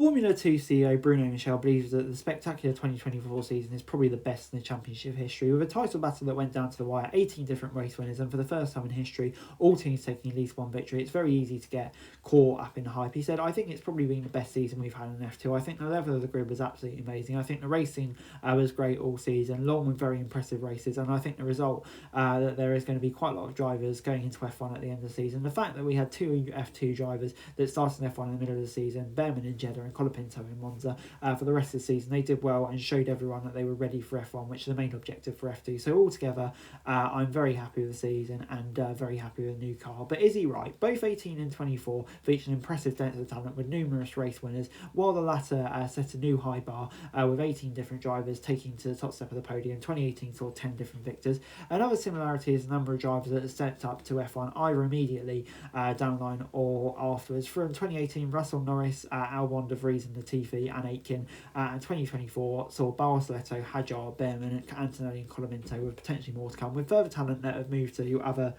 Formula 2 CEO Bruno Michel believes that the spectacular 2024 season is probably the best in the championship history, with a title battle that went down to the wire, 18 different race winners, and for the first time in history, all teams taking at least one victory. It's very easy to get caught up in hype. He said, I think it's probably been the best season we've had in F2. I think the level of the grid was absolutely amazing. I think the racing was great all season, long with very impressive races, and I think the result that there is going to be quite a lot of drivers going into F1 at the end of the season. The fact that we had two F2 drivers that started in F1 in the middle of the season, Behrman in Jeddah and Colapinto in Monza, for the rest of the season, they did well and showed everyone that they were ready for F1, which is the main objective for F2. So altogether, I'm very happy with the season and very happy with the new car. But is he right? Both 18 and 24 featured an impressive depth of talent with numerous race winners, while the latter set a new high bar with 18 different drivers taking to the top step of the podium. 2018 saw 10 different victors. Another similarity is the number of drivers that have stepped up to F1 either immediately down the line or afterwards. From 2018, Russell, Norris, Albon, De Vries and Latifi and Aitken, and 2024 saw Barceletto, Hadjar, Behrman, Antonelli and Colapinto, with potentially more to come, with further talent that have moved to other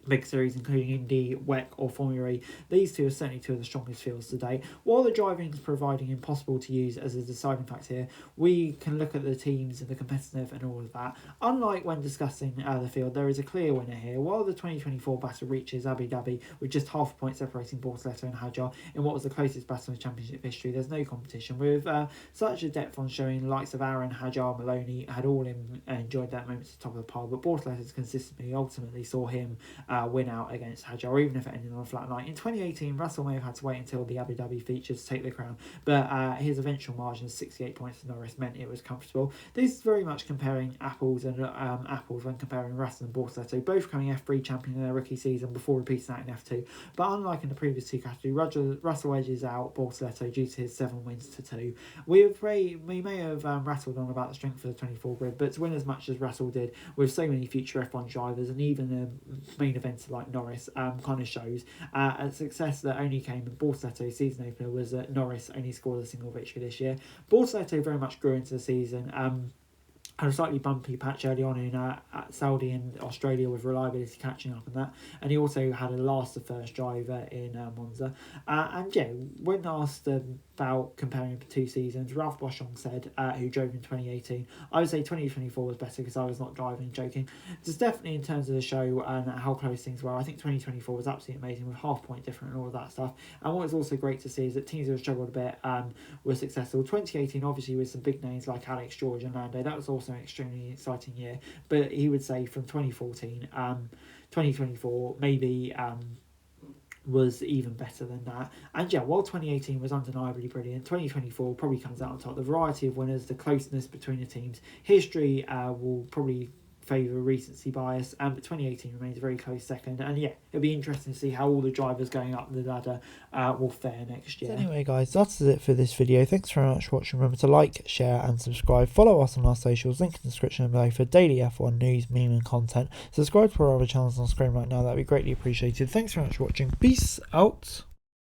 big series including Indy, WEC or Formula E. These two are certainly two of the strongest fields to date. While the driving is proving impossible to use as a deciding factor here, we can look at the teams and the competitive and all of that. Unlike when discussing the field, there is a clear winner here. While the 2024 battle reaches Abu Dhabi with just half a point separating Bortoleto and Hadjar in what was the closest battle in championship history, there's no competition. With such a depth on showing, the likes of Aaron, Hadjar, Maloney had all enjoyed that moment at the top of the pile, but Bortoleto's consistency ultimately saw him win out against Hadjar, even if it ended on a flat night. In 2018, Russell may have had to wait until the Abu Dhabi feature to take the crown, but his eventual margin of 68 points to Norris meant it was comfortable. This is very much comparing apples and apples when comparing Russell and Bortoleto, both becoming F3 champion in their rookie season before repeating that in F2. But unlike in the previous two categories, Russell edges out Bortoleto due to his 7 wins to 2. We may have rattled on about the strength of the 24 grid, but to win as much as Russell did with so many future F1 drivers and even the main events like Norris kind of shows a success that only came in Bortoleto's season opener was that Norris only scored a single victory this year. Bortoleto very much grew into the season. Had a slightly bumpy patch early on in Saudi and Australia with reliability catching up and that, and he also had a last of first driver in Monza. And yeah, when asked about comparing the two seasons, Ralph Boschung said, who drove in 2018, I would say 2024 was better because I was not driving, joking. Just definitely in terms of the show and how close things were, I think 2024 was absolutely amazing with half point different and all of that stuff. And what is also great to see is that teams who have struggled a bit were successful. 2018 obviously with some big names like Alex George and Lando, that was also an extremely exciting year, but he would say from 2014 2024 maybe was even better than that. And yeah, while 2018 was undeniably brilliant, 2024 probably comes out on top. The variety of winners, the closeness between the teams, history will probably favour recency bias, but 2018 remains a very close second. And yeah, it'll be interesting to see how all the drivers going up the ladder will fare next year. So anyway guys, that's it for this video. Thanks very much for watching. Remember to like, share and subscribe. Follow us on our socials, link in the description below for daily F1 news, meme and content. Subscribe to our other channels on screen right now, that'd be greatly appreciated. Thanks very much for watching. Peace out.